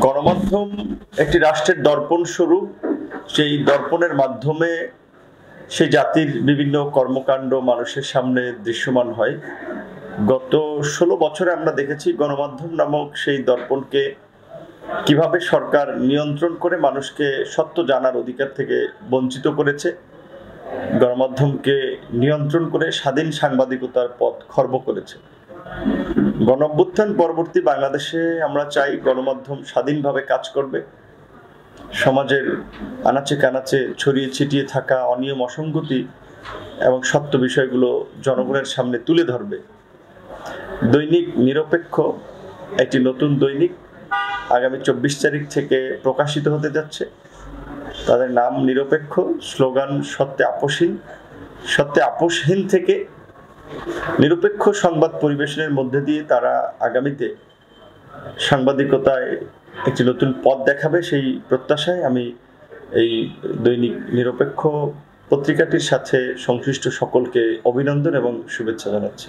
গণমাধ্যম একটি রাষ্ট্রের দর্পণ স্বরূপ। সেই দর্পণের মাধ্যমে সেই জাতির বিভিন্ন কর্মকাণ্ড মানুষের সামনে দৃশ্যমান হয়। গত ১৬ বছরে আমরা দেখেছি গণমাধ্যম নামক সেই দর্পণকে কিভাবে সরকার নিয়ন্ত্রণ করে মানুষকে সত্য জানার অধিকার থেকে বঞ্চিত করেছে, গণমাধ্যমকে নিয়ন্ত্রণ করে স্বাধীন সাংবাদিকতার পথ খর্ব করেছে। গণঅভ্যুত্থান পরবর্তী বাংলাদেশে আমরা চাই গণমাধ্যম স্বাধীনভাবে কাজ করবে, সমাজের আনাচে কানাচে ছড়িয়ে ছিটিয়ে থাকা অনিয়ম অসঙ্গতি এবং সত্য বিষয়গুলো জনগণের সামনে তুলে ধরবে। দৈনিক নিরপেক্ষ একটি নতুন দৈনিক আগামী ২৪ তারিখ থেকে প্রকাশিত হতে যাচ্ছে। তাদের নাম নিরপেক্ষ, স্লোগান সত্যে আপোষহীন থেকে নিরপেক্ষ সংবাদ পরিবেশনের মধ্যে দিয়ে তারা আগামীতে সাংবাদিকতায় একটি নতুন পথ দেখাবে। সেই প্রত্যাশায় আমি এই দৈনিক নিরপেক্ষ পত্রিকাটির সাথে সংশ্লিষ্ট সকলকে অভিনন্দন এবং শুভেচ্ছা জানাচ্ছি।